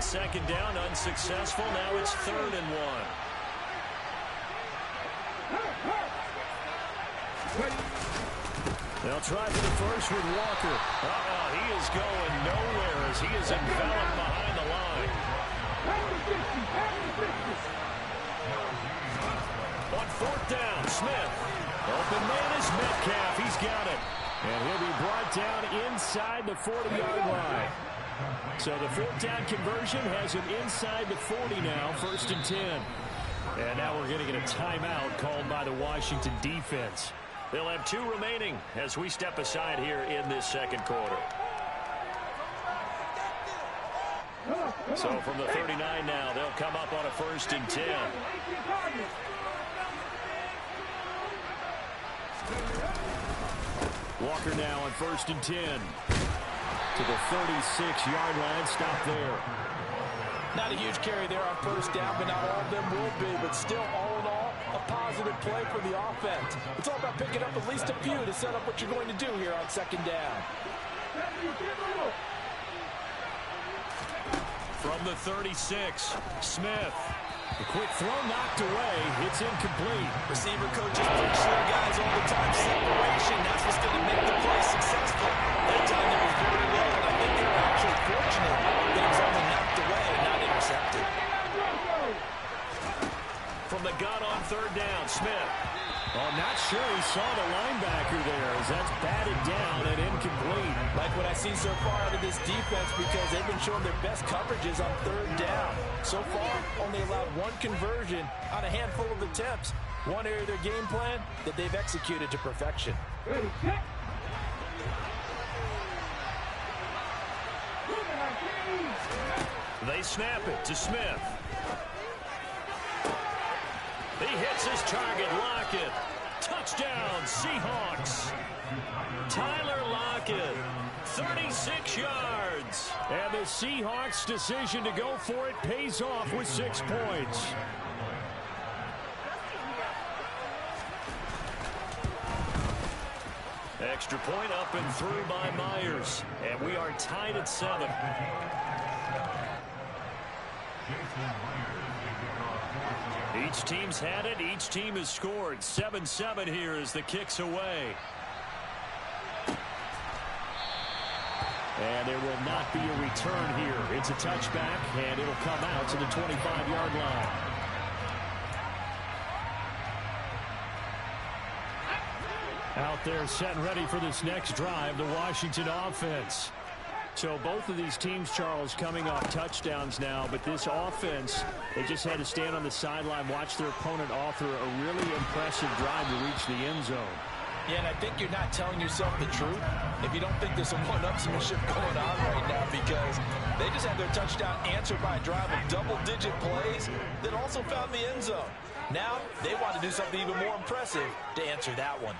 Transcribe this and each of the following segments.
second down, unsuccessful. Now it's 3rd and 1. They'll try for the first with Walker. He is going nowhere as he is enveloped behind the line. On 4th down, Smith. Open man is Metcalf. He's got it. And he'll be brought down inside the 40-yard line. So the 4th down conversion has him inside the 40 now, 1st and 10. And now we're going to get a timeout called by the Washington defense. They'll have 2 remaining as we step aside here in this second quarter. So from the 39 now, they'll come up on a 1st and 10. Walker now on 1st and 10. To the 36-yard line. Stop there. Not a huge carry there on 1st down, but not all of them will be. But still, all in all, a positive play for the offense. It's all about picking up at least a few to set up what you're going to do here on 2nd down. From the 36, Smith. The quick throw knocked away. It's incomplete. Receiver coaches preach to their guys all the time. Separation, that's what's going to make the play successful. That time it was very low, and I think they were actually fortunate that it was only knocked away and not intercepted. From the gun on 3rd down, Smith. Well, not sure he saw the linebacker there as that's batted down and incomplete. Like what I've seen so far out of this defense because they've been showing their best coverages on 3rd down. So far, only allowed 1 conversion on a handful of attempts. One area of their game plan that they've executed to perfection. They snap it to Smith. He hits his target, Lockett. Touchdown, Seahawks. Tyler Lockett, 36 yards. And the Seahawks' decision to go for it pays off with 6 points. Extra point up and through by Myers. And we are tied at 7. Each team's had it. Each team has scored. 7-7 here as the kick's away. And there will not be a return here. It's a touchback, and it'll come out to the 25-yard line. Out there set and ready for this next drive, the Washington offense. So both of these teams, Charles, coming off touchdowns now, but this offense, they just had to stand on the sideline, watch their opponent author a really impressive drive to reach the end zone. Yeah, and I think you're not telling yourself the truth if you don't think there's some one-upsmanship going on right now because they just had their touchdown answered by a drive of double-digit plays that also found the end zone. Now they want to do something even more impressive to answer that one.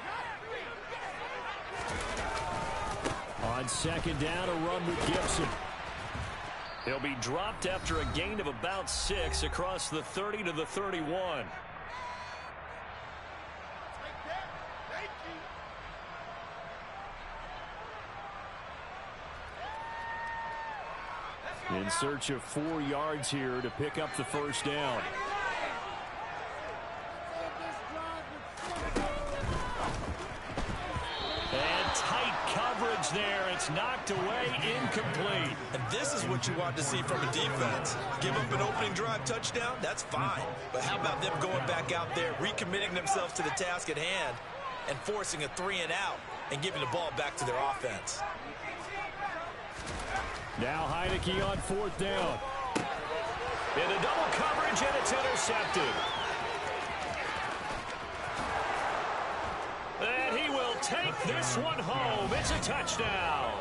On 2nd down, a run with Gibson. He'll be dropped after a gain of about 6 across the 30 to the 31. In search of 4 yards here to pick up the 1st down. And tight coverage there. It's knocked away, incomplete. And this is what you want to see from a defense. Give up an opening drive touchdown, that's fine. But how about them going back out there, recommitting themselves to the task at hand, and forcing a 3 and out, and giving the ball back to their offense. Now Heineke on 4th down. In a double coverage, and it's intercepted. And he will take this one home. It's a touchdown.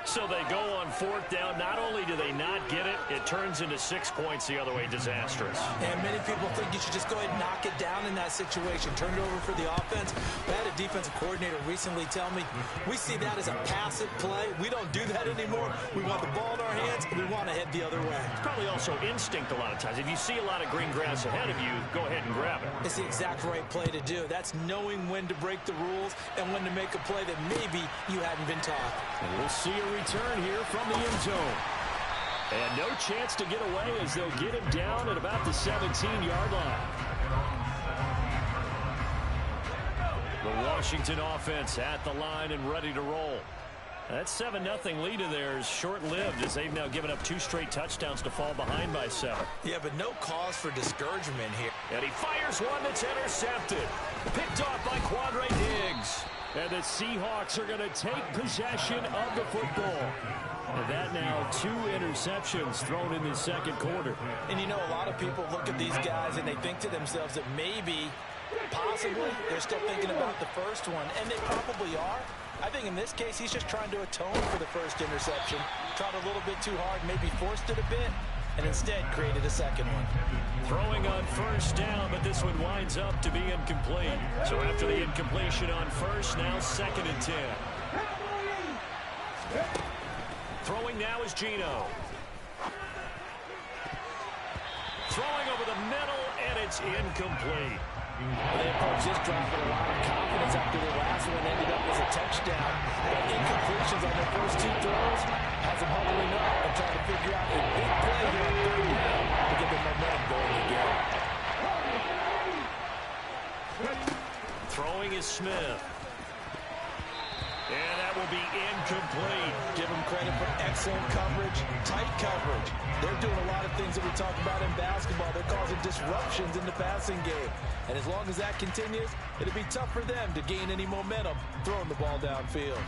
So they go on 4th down. Not only do they not get it, it turns into 6 points the other way. Disastrous. And many people think you should just go ahead and knock it down in that situation. Turn it over for the offense. I had a defensive coordinator recently tell me, we see that as a passive play. We don't do that anymore. We want the ball in our hands, and we want to head the other way. It's probably also instinct a lot of times. If you see a lot of green grass ahead of you, go ahead and grab it. It's the exact right play to do. That's knowing when to break the rules and when to make a play that maybe you hadn't been taught. And we'll see a return here from the end zone. And no chance to get away as they'll get him down at about the 17-yard line. The Washington offense at the line and ready to roll. That 7-0 lead of theirs short-lived as they've now given up 2 straight touchdowns to fall behind by 7. Yeah, but no cause for discouragement here. And he fires one that's intercepted. Picked off by Quandre Diggs. And the Seahawks are going to take possession of the football. And that now 2 interceptions thrown in the second quarter. And you know, a lot of people look at these guys and they think to themselves that maybe, possibly, they're still thinking about the first one. And they probably are. I think in this case, he's just trying to atone for the first interception. Tried a little bit too hard, maybe forced it a bit, and instead created a second one. Throwing on first down, but this one winds up to be incomplete. So after the incompletion on first, now 2nd and 10. Throwing now is Geno. Throwing over the middle, and it's incomplete. They approached this drive with a lot of confidence after their last one ended up as a touchdown. But incompletions on their first 2 throws has them huddling up and trying to figure out a big play here on 3rd down to get the momentum going again. Throwing is Smith. And that will be incomplete. Give them credit for excellent coverage, tight coverage. They're doing a lot of things that we talk about in basketball. They're causing disruptions in the passing game. And as long as that continues, it'll be tough for them to gain any momentum throwing the ball downfield.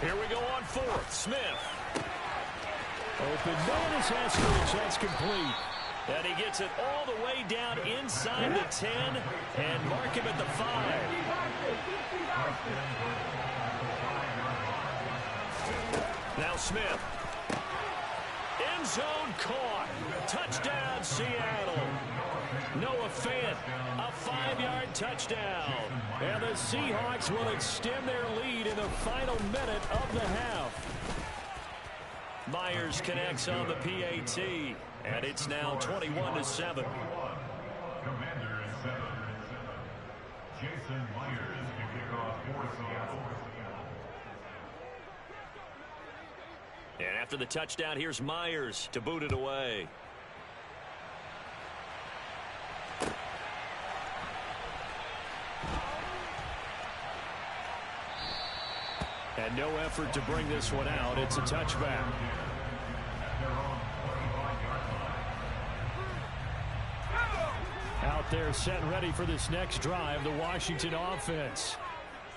Here we go on 4th. Smith. Open man is Haskins. That's complete. And he gets it all the way down inside the 10 and mark him at the 5. Now Smith. End zone caught. Touchdown, Seattle. Noah Fant, a 5-yard touchdown. And the Seahawks will extend their lead in the final minute of the half. Myers connects on the PAT, and it's now 21-7. Commander is 7. Jason Myers can kick off for Seattle. And after the touchdown, here's Myers to boot it away. And no effort to bring this one out. It's a touchback. Out there set and ready for this next drive, the Washington offense.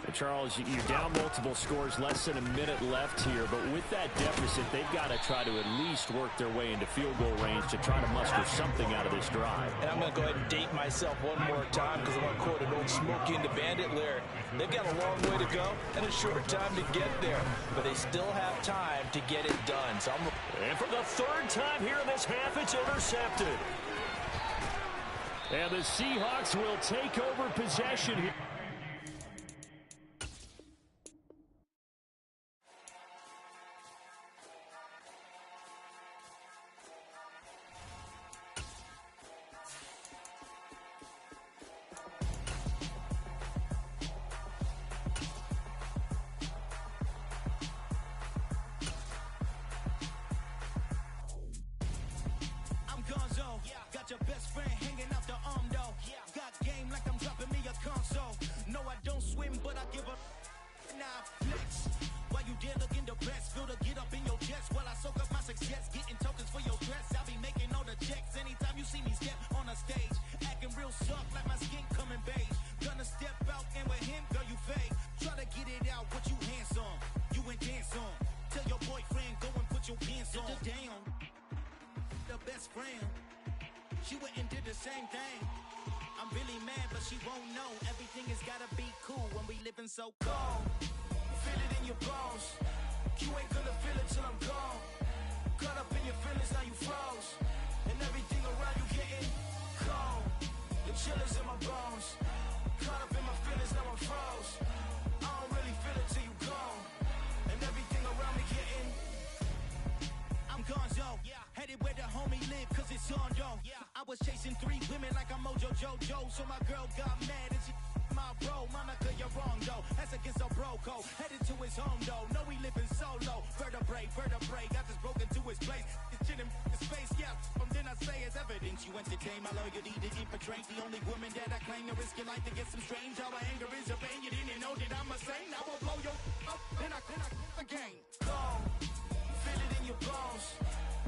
And Charles, you're down multiple scores, less than a minute left here. But with that deficit, they've got to try to at least work their way into field goal range to try to muster something out of this drive. And I'm going to go ahead and date myself one more time because I want to quote an old Smokey and the Bandit lyric. They've got a long way to go and a short time to get there. But they still have time to get it done. So and for the 3rd time here in this half, it's intercepted. And the Seahawks will take over possession here. Your best friend hanging out the arm though. Got game like I'm dropping me a console. No, I don't swim, but I give a now flex. While you there looking depressed, feel to get up in your chest while I soak up my success, getting tokens for your dress. I'll be making all the checks anytime you see me step on a stage, acting real soft like my skin coming beige. Gonna step out and with him, girl, you fake. Try to get it out, what you handsome, you ain't dance on. Tell your boyfriend go and put your pants on. Down, the best friend. She went and did the same thing. I'm really mad, but she won't know. Everything has gotta be cool when we living so cold. Feel it in your bones. You ain't gonna feel it till I'm gone. Caught up in your feelings, now you froze. And everything around you getting cold. The chillers in my bones. Caught up in my feelings, now I'm froze. I don't really feel it till you gone. And everything around me getting Tondo. I was chasing 3 women like I'm Mojo Jojo, so my girl got mad and she my bro. Monica, you're wrong though. That's against a bro code. Headed to his home though. No, we living solo. Vertebrae. Got this broken to his place. It's shit in his face, yeah. From then I say it's evidence. You entertain my loyalty to infiltrate the only woman that I claim to risk your life to get some strange. All my anger is your pain. You didn't know that I'm a saint. I will blow your up. Then I again. Gone. Feel it in your bones.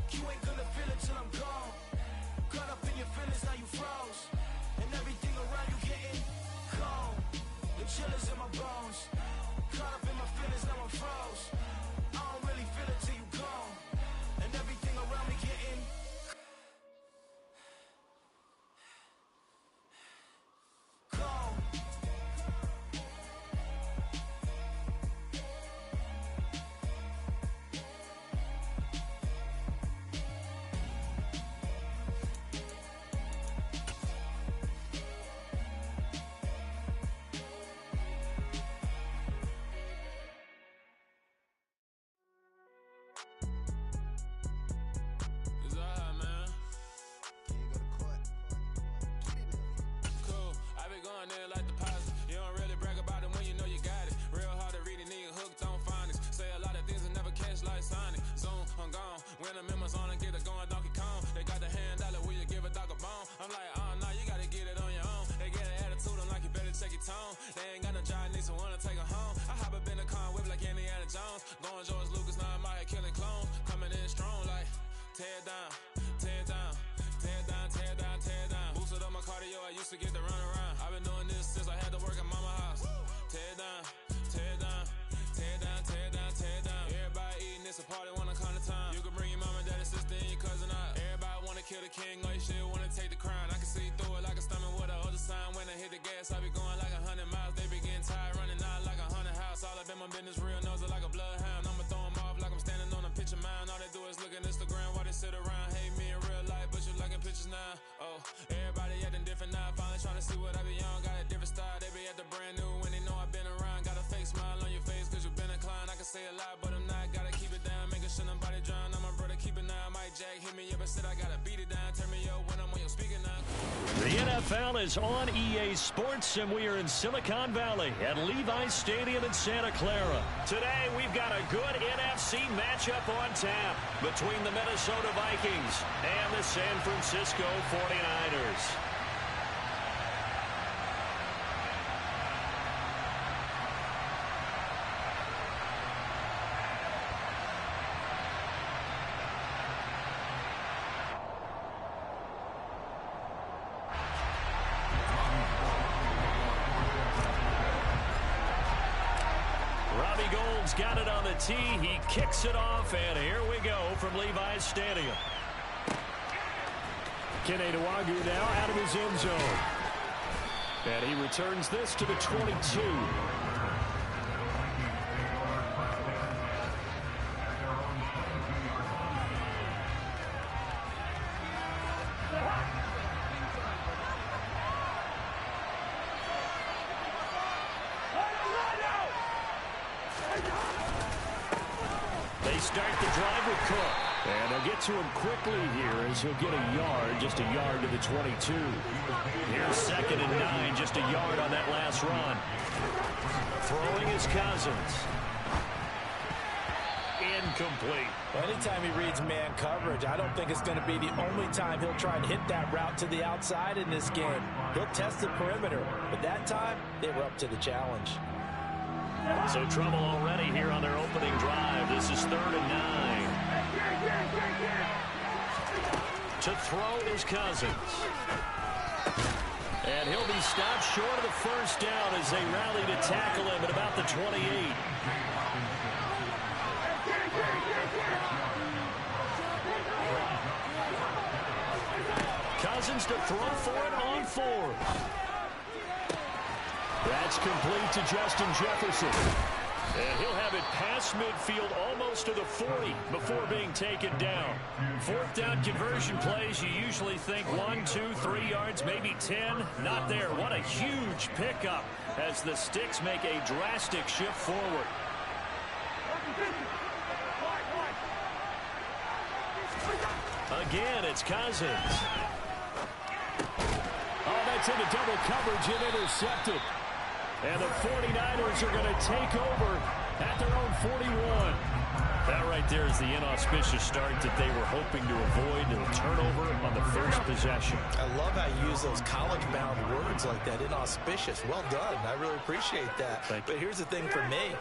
You ain't gonna feel it till I'm gone. Caught up in your feelings, now you froze. And everything around you getting cold. The chillers in my bones. Caught up in my feelings, now I'm froze. I don't really feel it till you gone. And everything around me getting cold. Like the positive. You don't really brag about it when you know you got it. Real hard to read a nigga hooked on phonics. Say a lot of things and never catch like Sonic. Zoom, I'm gone. When the members on and get it going Donkey Kong. They got the hand dollar, will you give a dog a bone? I'm like, oh no, you gotta get it on your own. They get an attitude, I'm like, you better check your tone. They ain't got no job, need someone to take her home. I hop up in the car, whip like Indiana Jones. Going George Lucas, now I'm out here killing clones. Coming in strong like, tear down, tear down. Tear down, tear down, tear down. Boosted up my cardio, I used to get to run around. I've been doing this since I had to work at mama house. Tear down, tear down, tear down, tear down, tear down. Everybody eating, it's a party, wanna come to time. You can bring your mama, daddy, sister, and your cousin out. Everybody wanna kill the king, like shit, wanna take the crown. I can see through it like a stomach with a other sign. When I hit the gas, I be going like 100 miles. They be getting tired, running out like 100 house. All up in my business, real nose like a bloodhound. I'ma throw them off like I'm standing on a picture mound. All they do is look at Instagram while they sit around. Hate me in real life, but you liking pictures now. Oh, everybody acting different now. Finally trying to see what I be on. Got a different style. They be at the brand new when they know I've been around. Got a fake smile on your face cause you've been inclined. I can say a lot, but I'm not. Gotta keep it down. Making sure nobody drown. I'm my brother, keep it now. Mike Jack hit me up and said I gotta beat it down. Turn me up when I'm on your speaker now. The NFL is on EA Sports, and we are in Silicon Valley at Levi's Stadium in Santa Clara. Today, we've got a good NFC matchup on tap between the Minnesota Vikings and the San Francisco 49ers. Got it on the tee. He kicks it off, and here we go from Levi's Stadium. Kene Nwangwu now out of his end zone. And he returns this to the 22. Start the drive with Cook. And they'll get to him quickly here as he'll get a yard, just a yard to the 22. Here's 2nd and 9, just a yard on that last run. Throwing is Cousins. Incomplete. Well, anytime he reads man coverage, I don't think it's going to be the only time he'll try and hit that route to the outside in this game. He'll test the perimeter, but that time they were up to the challenge. So trouble already here on their opening drive. This is 3rd and 9. To throw is Cousins. And he'll be stopped short of the first down as they rally to tackle him at about the 28. Cousins to throw for it on 4th. That's complete to Justin Jefferson. And he'll have it past midfield almost to the 40 before being taken down. 4th down conversion plays, you usually think 1, 2, 3 yards, maybe 10. Not there. What a huge pickup as the Sticks make a drastic shift forward. Again, it's Cousins. Oh, that's into double coverage and intercepted. And the 49ers are going to take over at their own 41. That right there is the inauspicious start that they were hoping to avoid, and a turnover on the first possession. I love how you use those college-bound words like that, inauspicious. Well done. I really appreciate that. But here's the thing for me.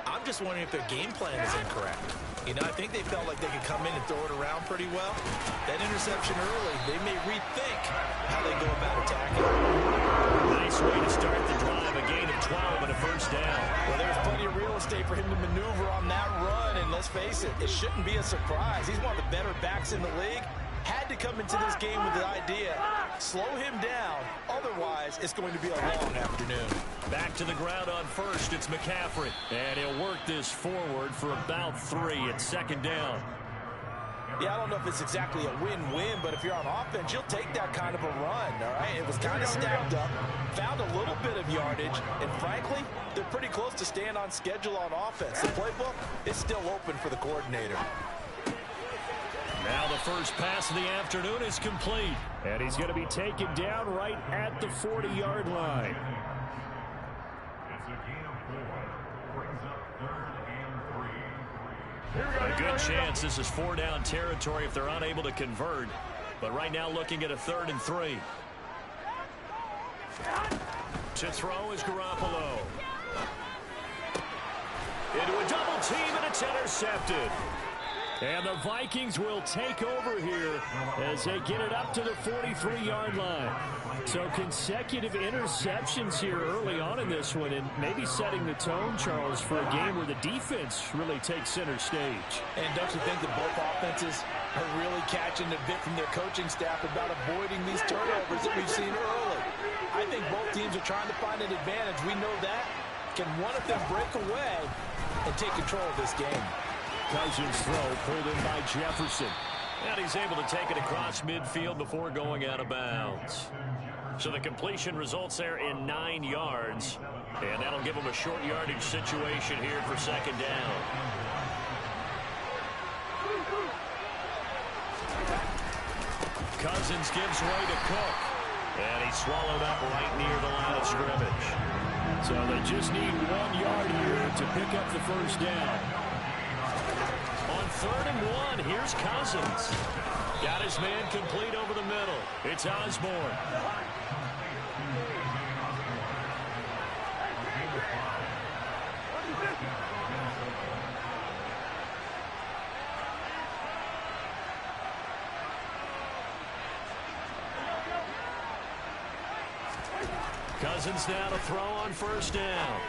I'm just wondering if their game plan is incorrect. You know, I think they felt like they could come in and throw it around pretty well. That interception early, they may rethink how they go about attacking. Nice way to start the drive, a gain of 12 and a first down. Well, there's plenty of real estate for him to maneuver on that run, and let's face it, it shouldn't be a surprise. He's one of the better backs in the league. Had to come into this game with the idea, slow him down, otherwise it's going to be a long afternoon. Back to the ground on first, it's McCaffrey. And he'll work this forward for about 3 at second down. Yeah, I don't know if it's exactly a win-win, but if you're on offense, you'll take that kind of a run, all right? It was kind of stacked up, found a little bit of yardage, and frankly, they're pretty close to staying on schedule on offense. The playbook is still open for the coordinator. Now the first pass of the afternoon is complete. And he's going to be taken down right at the 40-yard line. It's a gain of 4. Brings up 3rd and 3. A good chance this is 4-down territory if they're unable to convert. But right now looking at a 3rd and 3. To throw is Garoppolo. Into a double team, and it's intercepted. And the Vikings will take over here as they get it up to the 43-yard line. So consecutive interceptions here early on in this one, and maybe setting the tone, Charles, for a game where the defense really takes center stage. And don't you think that both offenses are really catching a bit from their coaching staff about avoiding these turnovers that we've seen early? I think both teams are trying to find an advantage. We know that. Can one of them break away and take control of this game? Cousins throw pulled in by Jefferson. And he's able to take it across midfield before going out of bounds. So the completion results there in 9 yards. And that'll give him a short yardage situation here for second down. Cousins gives way to Cook. And he's swallowed up right near the line of scrimmage. So they just need 1 yard here to pick up the first down. On 3rd and 1, here's Cousins. Got his man complete over the middle. It's Osborne. Cousins now to throw on first down.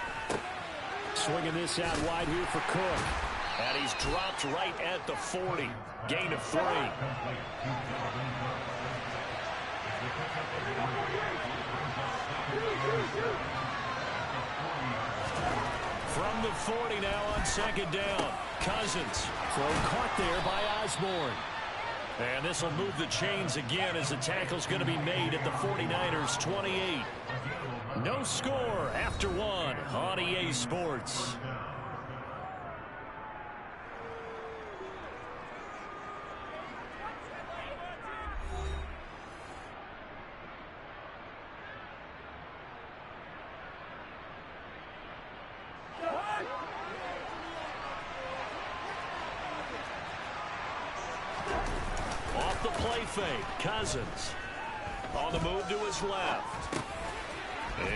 Swinging this out wide here for Cook. And he's dropped right at the 40. Gain of 3. From the 40 now on second down. Cousins. Throw caught there by Osborne. And this will move the chains again as the tackle's going to be made at the 49ers 28. No score after 1 on EA Sports. Off the play fake, Cousins. On the move to his left.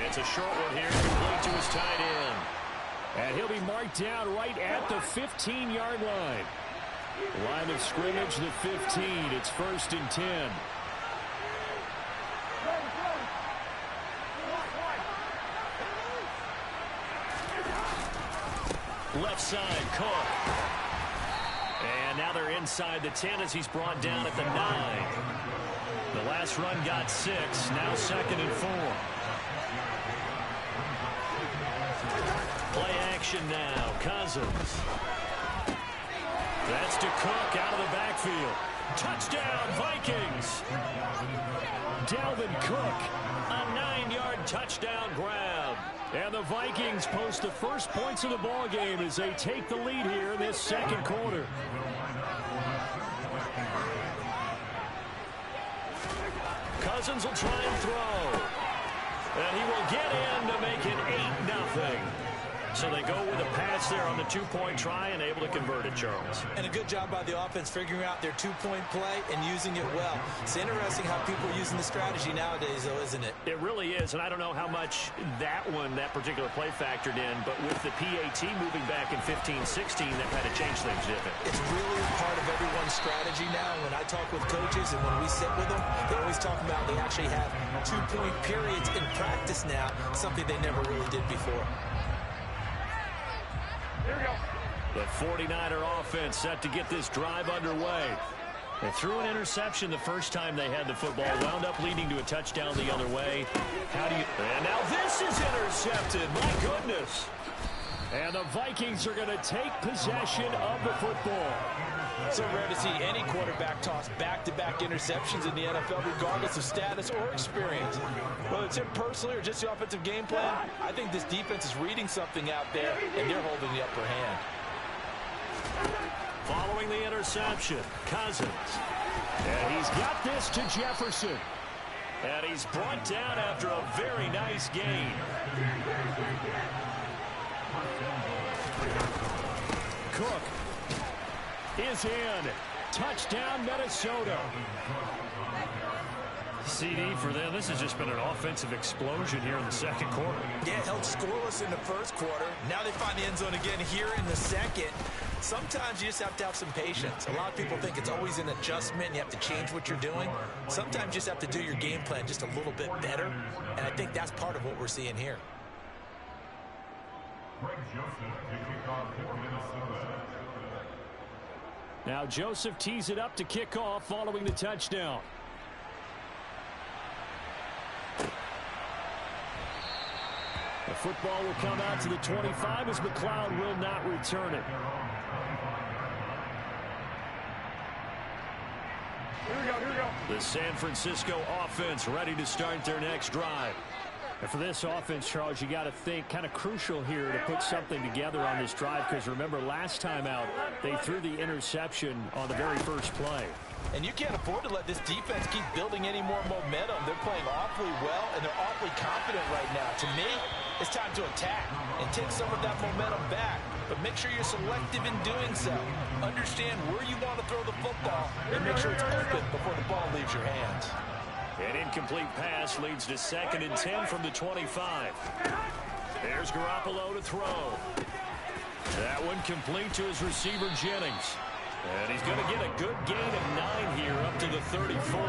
It's a short one here, complete to his tight end. And he'll be marked down right at the 15-yard line. Line of scrimmage, the 15. It's 1st and 10. Left side, Cook. And now they're inside the 10 as he's brought down at the 9. The last run got 6. Now 2nd and 4. Play action now. Cousins. That's to Cook out of the backfield. Touchdown, Vikings. Dalvin Cook, a 9-yard touchdown grab. And the Vikings post the first points of the ball game as they take the lead here in this second quarter. Cousins will try and throw. And he will get in to make it 8-0. So they go with a pass there on the two-point try and able to convert it, Charles. And a good job by the offense figuring out their two-point play and using it well. It's interesting how people are using the strategy nowadays, though, isn't it? It really is, and I don't know how much that particular play factored in, but with the PAT moving back in 15-16, that kind of changed things, didn't it? It's really part of everyone's strategy now. When I talk with coaches and when we sit with them, they always talk about they actually have two-point periods in practice now, something they never really did before. The 49er offense set to get this drive underway. They threw an interception the first time they had the football, wound up leading to a touchdown the other way. And now this is intercepted. My goodness. And the Vikings are going to take possession of the football. So rare to see any quarterback toss back-to-back interceptions in the NFL, regardless of status or experience. Whether it's him personally or just the offensive game plan, I think this defense is reading something out there, and they're holding the upper hand. Following the interception, Cousins. And he's got this to Jefferson. And he's brought down after a very nice gain. Cook is in. Touchdown, Minnesota. CD for them. This has just been an offensive explosion here in the second quarter. Yeah, held scoreless in the first quarter. Now they find the end zone again here in the second. Sometimes you just have to have some patience. A lot of people think it's always an adjustment. You have to change what you're doing. Sometimes you just have to do your game plan just a little bit better. And I think that's part of what we're seeing here. Greg Joseph to kick off for Minnesota. Now Joseph tees it up to kick off following the touchdown. The football will come out to the 25 as McLeod will not return it. Here we go. The San Francisco offense ready to start their next drive. And for this offense, Charles, you got to think kind of crucial here to put something together on this drive, because remember last time out they threw the interception on the very first play. And you can't afford to let this defense keep building any more momentum. They're playing awfully well, and they're awfully confident right now. To me, it's time to attack and take some of that momentum back. But make sure you're selective in doing so. Understand where you want to throw the football and make sure it's open before the ball leaves your hands. An incomplete pass leads to 2nd and 10 from the 25. There's Garoppolo to throw. That one complete to his receiver, Jennings. And he's going to get a good gain of 9 here up to the 34.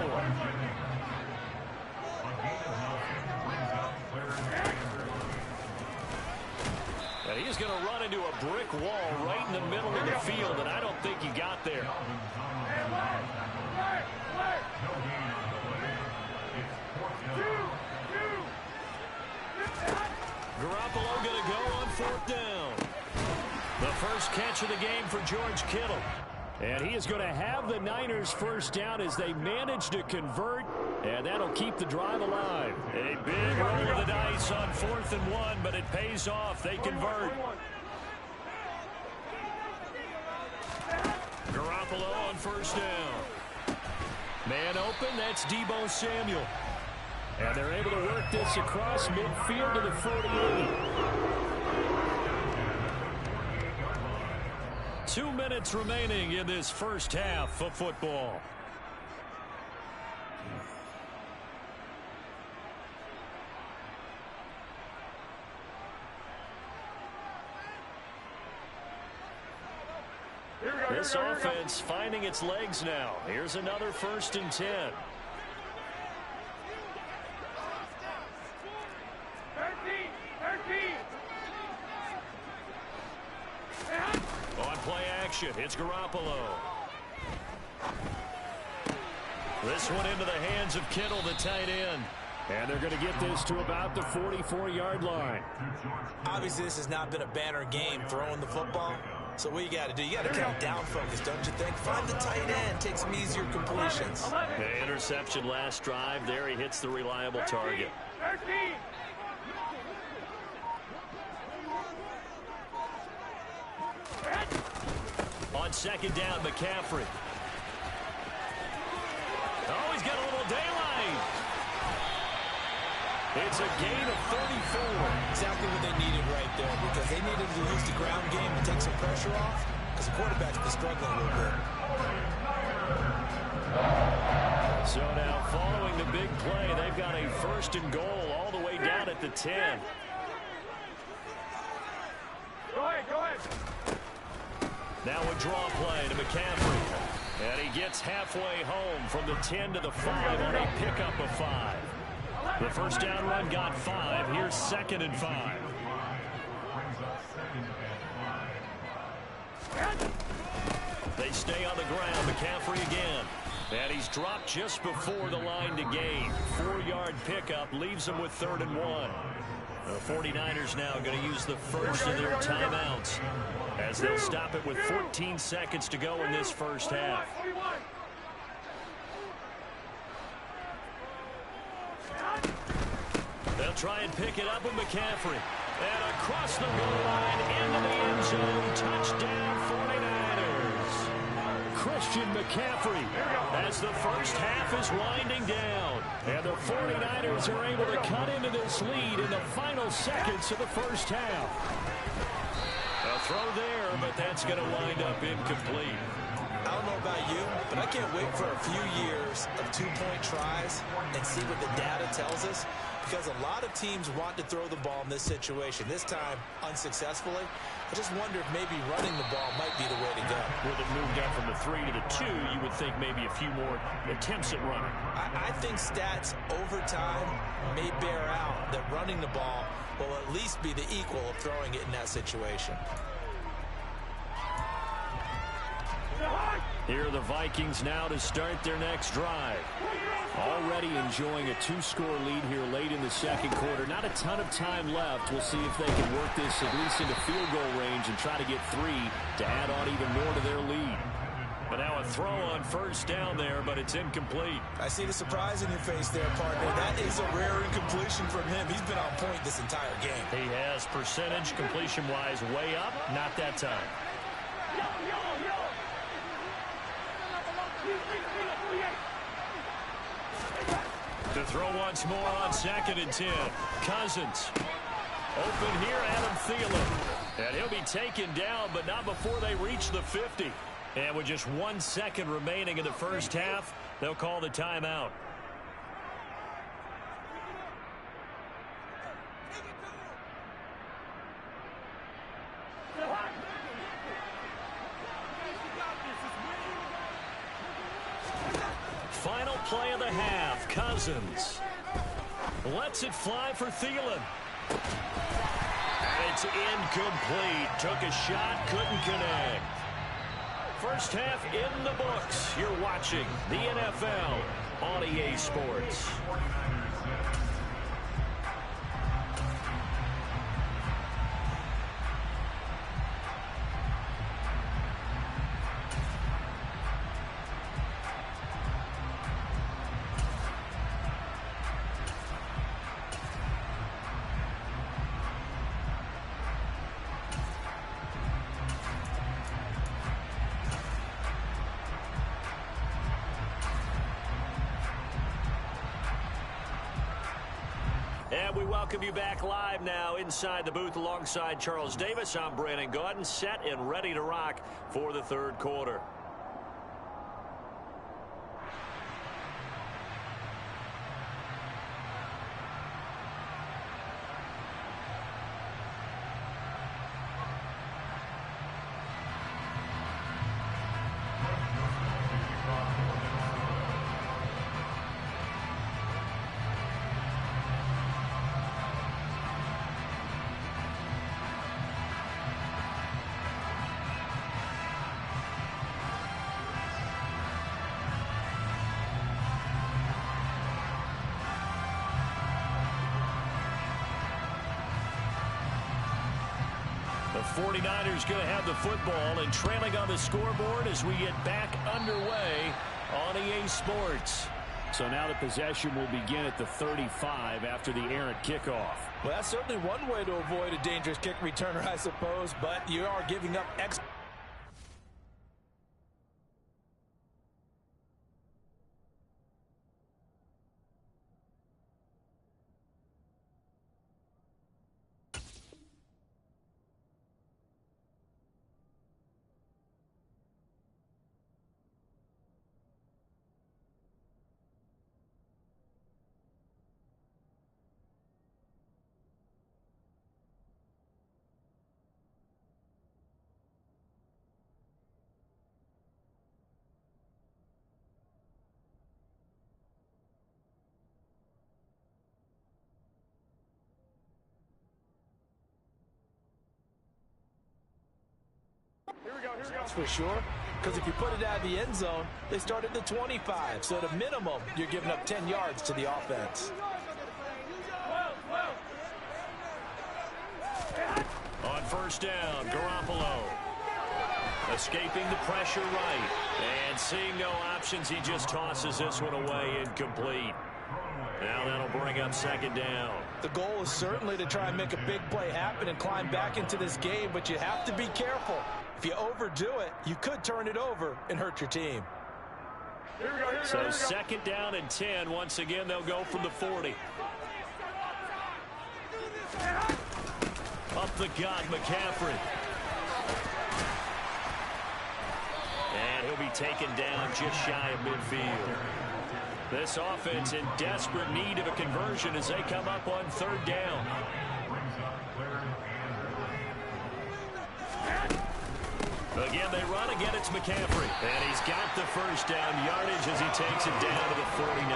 And he's going to run into a brick wall right in the middle of the field, and I don't think he got there. Garoppolo going to go on 4th down. The first catch of the game for George Kittle. And he is going to have the Niners first down as they manage to convert, and that'll keep the drive alive. A big roll of the dice on 4th and 1, but it pays off. They convert. Garoppolo on 1st down. Man open, that's Deebo Samuel. And they're able to work this across midfield to the 48. 2 minutes remaining in this first half of football. This offense finding its legs now. Here's another 1st and 10. On play action, it's Garoppolo. This one into the hands of Kittle, the tight end. And they're going to get this to about the 44-yard line. Obviously, this has not been a banner game throwing the football. So what you got to do, you got to count down focus, don't you think? Find the tight end, take some easier completions. The interception last drive. There he hits the reliable target. On 2nd down, McCaffrey. Oh, he's got a little daylight. It's a gain of 34. Exactly what they needed right there, because they needed to use the ground game and take some pressure off, because the quarterback's been struggling a little bit. So now following the big play, they've got a 1st and goal all the way down at the 10. Go ahead. Now a draw play to McCaffrey. And he gets halfway home from the 10 to the 5 on a pickup of 5. The first down run got 5. Here's 2nd and 5. They stay on the ground. McCaffrey again. And he's dropped just before the line to gain. 4-yard pickup leaves him with 3rd and 1. The 49ers now going to use the first of their timeouts as they'll stop it with 14 seconds to go in this first half. They'll try and pick it up with McCaffrey. And across the goal line into the end zone. Touchdown 49ers. Christian McCaffrey as the first half is winding down. And the 49ers are able to cut into this lead in the final seconds of the first half. A throw there, but that's going to wind up incomplete. I don't know about you, but I can't wait for a few years of 2-point tries and see what the data tells us, because a lot of teams want to throw the ball in this situation. This time, unsuccessfully. I just wonder if maybe running the ball might be the way to go. With it moved up from the 3 to the 2, you would think maybe a few more attempts at running. I think stats over time may bear out that running the ball will at least be the equal of throwing it in that situation. Here are the Vikings now to start their next drive. Already enjoying a 2-score lead here late in the second quarter. Not a ton of time left. We'll see if they can work this at least into field goal range and try to get 3 to add on even more to their lead. But now a throw on first down there, but it's incomplete. I see the surprise in your face there, partner. That is a rare incompletion from him. He's been on point this entire game. He has percentage completion-wise way up. Not that time. To throw once more on 2nd and 10. Cousins. Open here, Adam Thielen. And he'll be taken down, but not before they reach the 50. And with just 1 second remaining in the first half, they'll call the timeout. Final play of the half. Cousins lets it fly for Thielen. And it's incomplete. Took a shot, couldn't connect. First half in the books. You're watching the NFL on EA Sports. And we welcome you back live now inside the booth alongside Charles Davis. I'm Brandon Gaudin, set and ready to rock for the third quarter. The 49ers going to have the football and trailing on the scoreboard as we get back underway on EA Sports. So now the possession will begin at the 35 after the errant kickoff. Well, that's certainly one way to avoid a dangerous kick returner, I suppose, but you are giving up extra. That's for sure. Because if you put it out of the end zone, they start at the 25. So at a minimum, you're giving up 10 yards to the offense. On first down, Garoppolo. Escaping the pressure right. And seeing no options, he just tosses this one away, incomplete. Now that'll bring up second down. The goal is certainly to try and make a big play happen and climb back into this game, but you have to be careful. If you overdo it, you could turn it over and hurt your team. So second down and 10. Once again, they'll go from the 40. Up the gut, McCaffrey. And he'll be taken down just shy of midfield. This offense in desperate need of a conversion as they come up on third down. Again, they run. Again, it's McCaffrey. And he's got the first down yardage as he takes it down to the 49.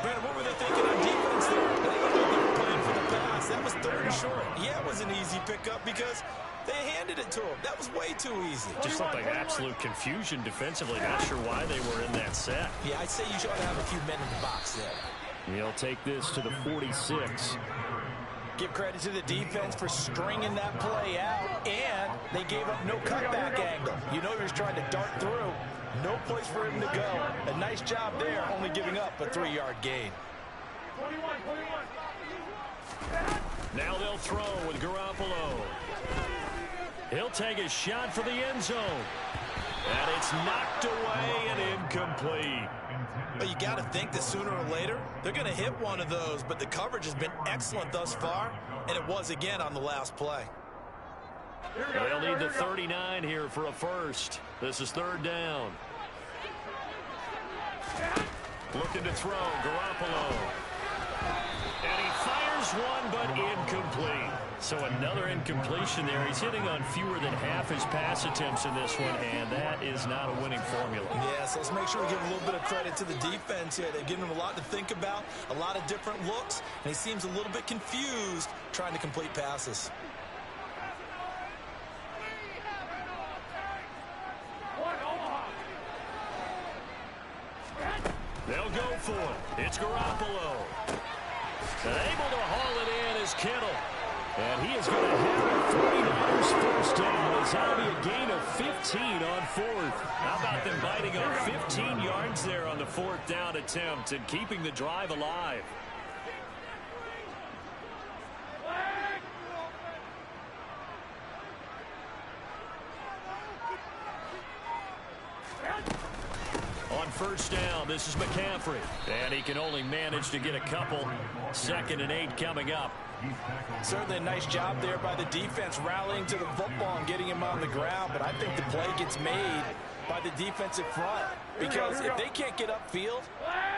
Brandon, what were they thinking on defense there? They were playing for the pass. That was third and short. Yeah, it was an easy pickup because they handed it to him. That was way too easy. Just looked like absolute confusion defensively. Not sure why they were in that set. Yeah, I'd say you should have a few men in the box there. He'll take this to the 46. Give credit to the defense for stringing that play out, and they gave up no cutback angle. You know he was trying to dart through. No place for him to go. A nice job there, only giving up a 3-yard gain. Now they'll throw with Garoppolo. He'll take a shot for the end zone. And it's knocked away and incomplete. But you got to think that sooner or later, they're going to hit one of those. But the coverage has been excellent thus far, and it was again on the last play. They'll need the 39 here for a first. This is third down. Looking to throw, Garoppolo. And he fires one, but incomplete. So another incompletion there. He's hitting on fewer than half his pass attempts in this one, and that is not a winning formula. Yes, let's make sure we give a little bit of credit to the defense here. They've given him a lot to think about, a lot of different looks, and he seems a little bit confused trying to complete passes. They'll go for it. It's Garoppolo. And able to haul it in is Kittle. And he is going to have the 49ers first down. It's going to be a gain of 15 on fourth. How about them biting on 15 yards there on the fourth down attempt and keeping the drive alive? On first down, this is McCaffrey. And he can only manage to get a couple. 2nd and 8 coming up. Certainly a nice job there by the defense rallying to the football and getting him on the ground. But I think the play gets made by the defensive front. Because if they can't get upfield,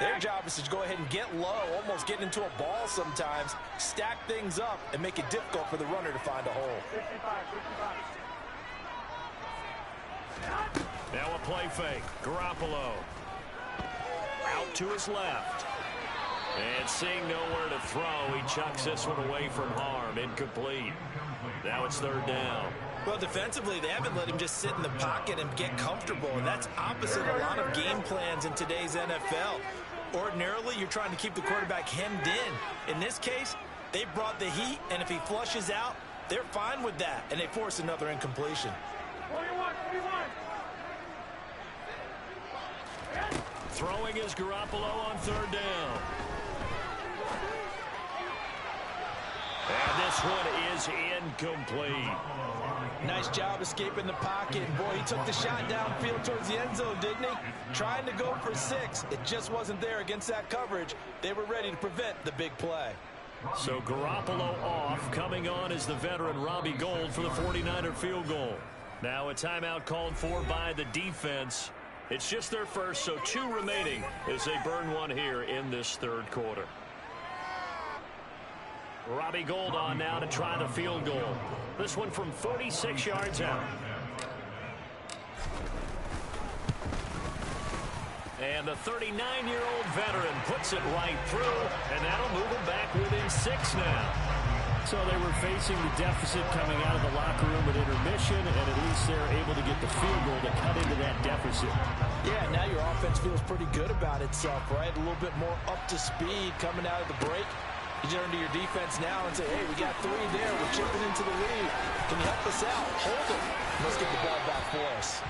their job is to go ahead and get low, almost get into a ball sometimes, stack things up, and make it difficult for the runner to find a hole. Now a play fake. Garoppolo. Out to his left. And seeing nowhere to throw, he chucks this one away from harm. Incomplete. Now it's third down. Well, defensively, they haven't let him just sit in the pocket and get comfortable, and that's opposite a lot of game plans in today's NFL. Ordinarily, you're trying to keep the quarterback hemmed in. In this case, they brought the heat, and if he flushes out, they're fine with that, and they force another incompletion. Throwing is Garoppolo on third down. And this one is incomplete. Nice job escaping the pocket. Boy, he took the shot downfield towards the end zone, didn't he? Trying to go for 6. It just wasn't there against that coverage. They were ready to prevent the big play. So Garoppolo off. Coming on is the veteran Robbie Gould for the 49er field goal. Now a timeout called for by the defense. It's just their first, so 2 remaining as they burn one here in this third quarter. Robbie Gould on now to try the field goal. This one from 46 yards out. And the 39-year-old veteran puts it right through, and that'll move him back within 6 now. So they were facing the deficit coming out of the locker room at intermission, and at least they're able to get the field goal to cut into that deficit. Yeah, now your offense feels pretty good about itself, right? A little bit more up to speed coming out of the break. You turn to your defense now and say, hey, we got 3 there. We're chipping into the lead. Can you help us out? Hold it. Let's get the ball back for us.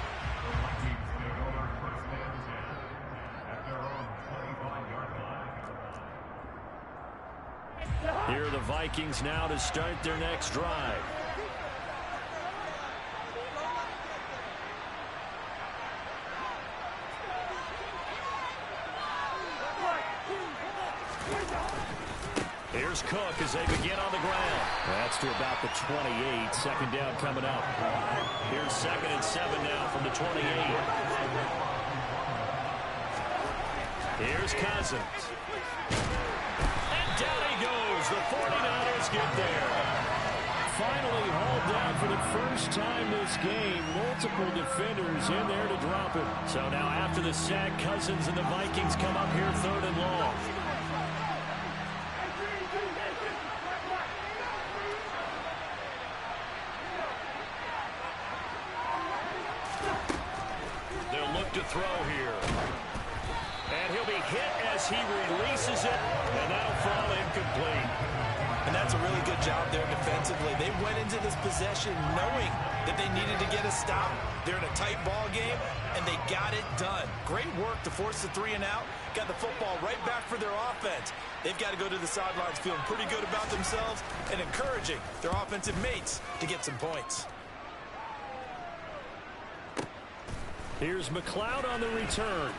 Here are the Vikings now to start their next drive. Here's Cook as they begin on the ground. That's to about the 28. Second down coming up. Here's 2nd and 7 now from the 28. Here's Cousins. And down he goes. The 49ers get there. Finally hauled down for the first time this game. Multiple defenders in there to drop it. So now after the sack, Cousins and the Vikings come up here 3rd and long. They'll look to throw here. And he'll be hit as he releases it, and that'll fall incomplete. And that's a really good job there defensively. They went into this possession knowing that they needed to get a stop. They're in a tight ball game, and they got it done. Great work to force the 3 and out. Got the football right back for their offense. They've got to go to the sidelines feeling pretty good about themselves and encouraging their offensive mates to get some points. Here's McLeod on the return.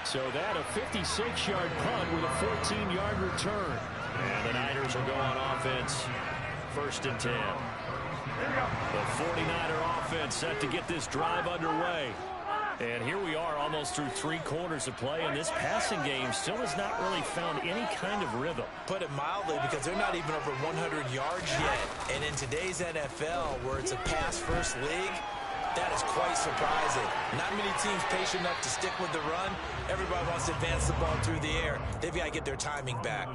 So that a 56-yard punt with a 14-yard return. And the Niners will go on offense. 1st and 10. The 49er offense set to get this drive underway. And here we are almost through 3 quarters of play, and this passing game still has not really found any kind of rhythm. Put it mildly, because they're not even over 100 yards yet. And in today's NFL, where it's a pass-first league, that is quite surprising. Not many teams patient enough to stick with the run. Everybody wants to advance the ball through the air. They've got to get their timing back.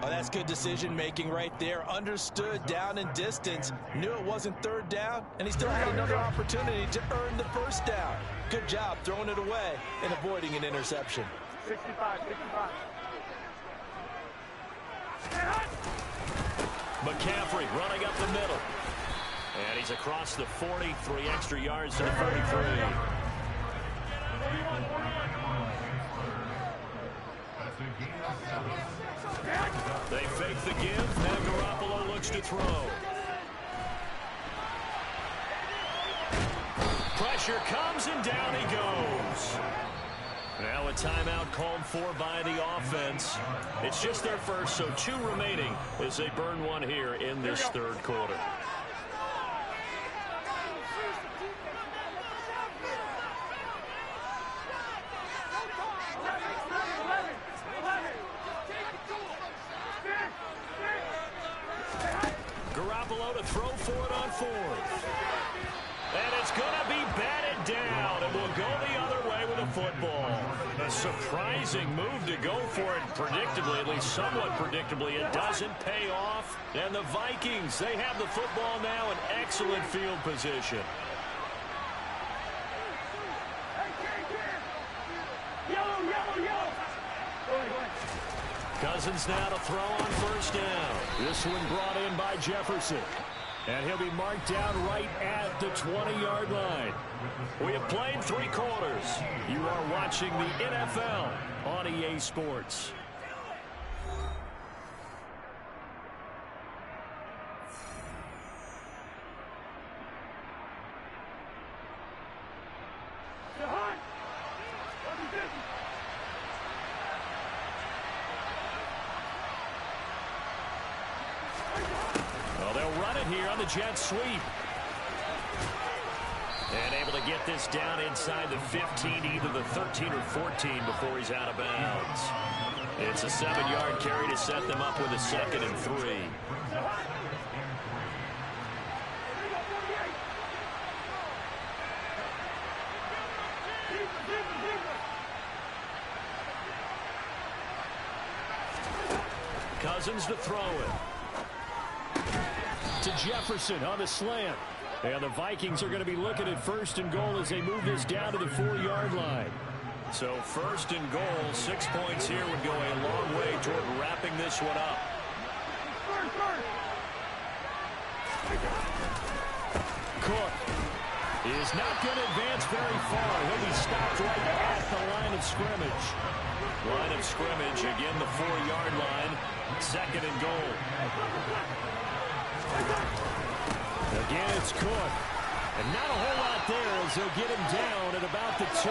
Oh, that's good decision-making right there. Understood down and distance. Knew it wasn't 3rd down, and he still had another opportunity to earn the 1st down. Good job throwing it away and avoiding an interception. 65. McCaffrey running up the middle. And he's across the 40, 3 extra yards to the 33. They fake the give. Now Garoppolo looks to throw. Pressure comes and down he goes. Now a timeout called for by the offense. It's just their first, so 2 remaining as they burn 1 here in this 3rd quarter. Garoppolo to throw for it on 4th. And it's going to be batted down, and we'll go the other way with the football. A surprising move to go for it predictably, at least somewhat predictably. It doesn't pay off. And the Vikings, they have the football now in excellent field position. Cousins now to throw on 1st down. This one brought in by Jefferson. And he'll be marked down right at the 20-yard line. We have played 3 quarters. You are watching the NFL on EA Sports. Here on the jet sweep. And able to get this down inside the 15, either the 13 or 14 before he's out of bounds. It's a 7-yard carry to set them up with a 2nd and 3. Cousins to throw it. To Jefferson on the slant. And the Vikings are going to be looking at 1st and goal as they move this down to the 4-yard line. So 1st and goal, 6 points here would go a long way toward wrapping this one up. Cook is not going to advance very far. He'll be stopped right at the line of scrimmage. Line of scrimmage, again the 4-yard line. 2nd and goal. Again, it's Cook. And not a whole lot there as they'll get him down at about the 2.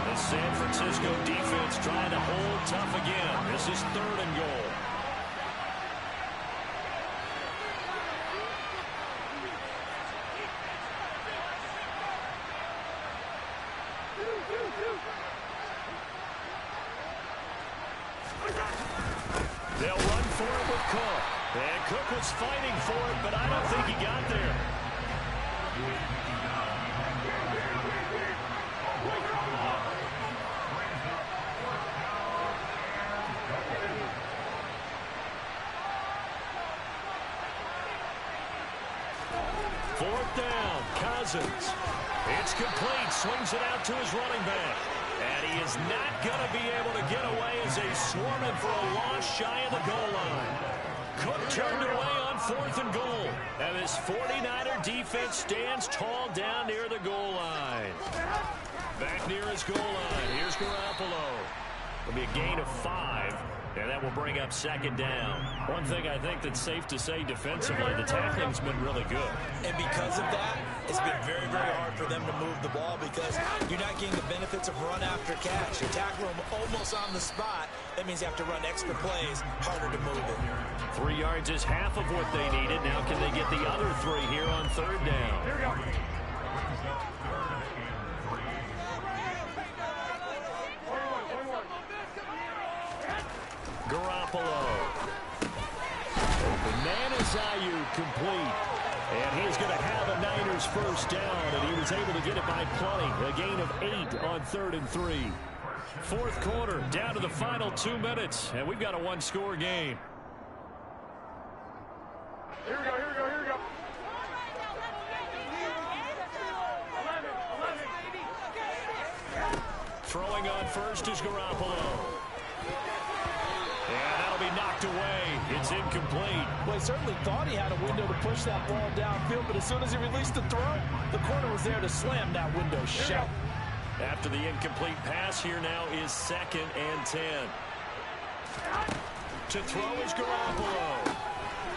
The San Francisco defense trying to hold tough again. This is 3rd and goal. They'll run for it with Cook. And Cook was fighting for it, but I don't think he got there. Fourth down, Cousins. It's complete, swings it out to his running back. And he is not going to be able to get away as they swarm him for a loss shy of the goal line. Cook turned away on 4th and goal. And this 49er defense stands tall down near the goal line. Back near his goal line. Here's Garoppolo. It'll be a gain of 5. And that will bring up 2nd down. One thing I think that's safe to say defensively, the tackling's been really good. And because of that, it's been very, very hard for them to move the ball because you're not getting the benefits of run after catch. You tackle them almost on the spot. That means you have to run extra plays, harder to move it. 3 yards is half of what they needed. Now can they get the other 3 here on 3rd down? Here we go. Garoppolo. Open man is Ayuk, complete. And he's going to have a Niners 1st down, and he was able to get it by plenty. A gain of 8 on 3rd and 3. 4th quarter, down to the final 2 minutes, and we've got a 1-score game. Here we go, here we go, here we go. 11. Throwing on first is Garoppolo. And that'll be knocked away. It's incomplete. Well, he certainly thought he had a window to push that ball downfield, but as soon as he released the throw, the corner was there to slam that window shut. After the incomplete pass, here now is 2nd and 10. To throw is Garoppolo.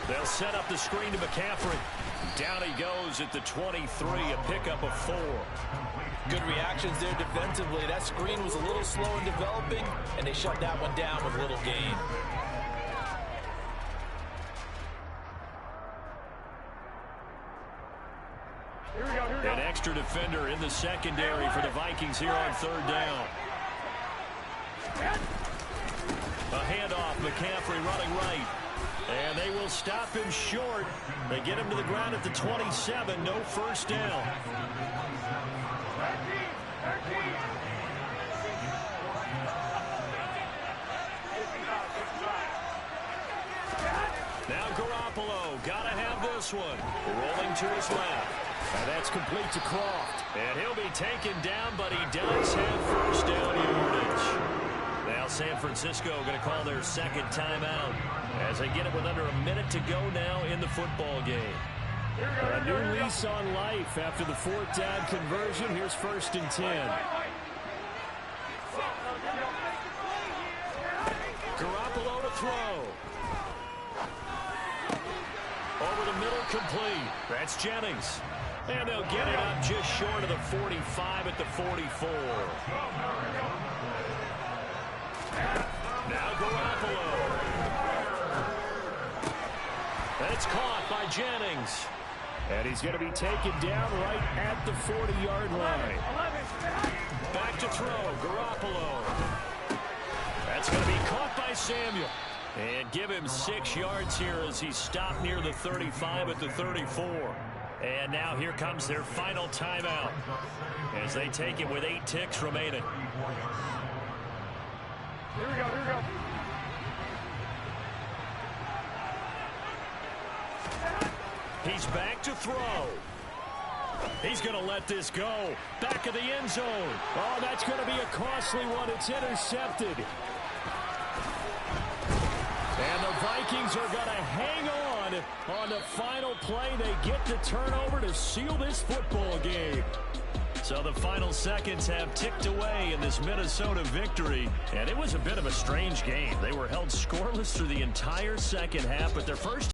They'll set up the screen to McCaffrey. Down he goes at the 23, a pickup of 4. Good reactions there defensively. That screen was a little slow in developing, and they shut that one down with little gain. Here we go, here we go. An extra defender in the secondary for the Vikings here on 3rd down. A handoff, McCaffrey running right. And they will stop him short. They get him to the ground at the 27, no 1st down. Now Garoppolo, gotta have this one. Rolling to his left. And that's complete to Croft. And he'll be taken down, but he does have 1st down yardage. Now San Francisco going to call their 2nd timeout as they get it with under a minute to go now in the football game. A new lease on life after the 4th down conversion. Here's 1st and 10. Garoppolo to throw. Over the middle, complete. That's Jennings. And they'll get it up just short of the 45 at the 44. Now Garoppolo. That's caught by Jennings. And he's going to be taken down right at the 40-yard line. Back to throw, Garoppolo. That's going to be caught by Samuel. And give him 6 yards here as he's stopped near the 35 at the 34. And now here comes their final timeout as they take it with 8 ticks remaining. Here we go, here we go. He's back to throw. He's going to let this go. Back of the end zone. Oh, that's going to be a costly one. It's intercepted. And the Vikings are going to hang on the final play. They get the turnover to seal this football game. So the final seconds have ticked away in this Minnesota victory. And it was a bit of a strange game. They were held scoreless through the entire second half, but their first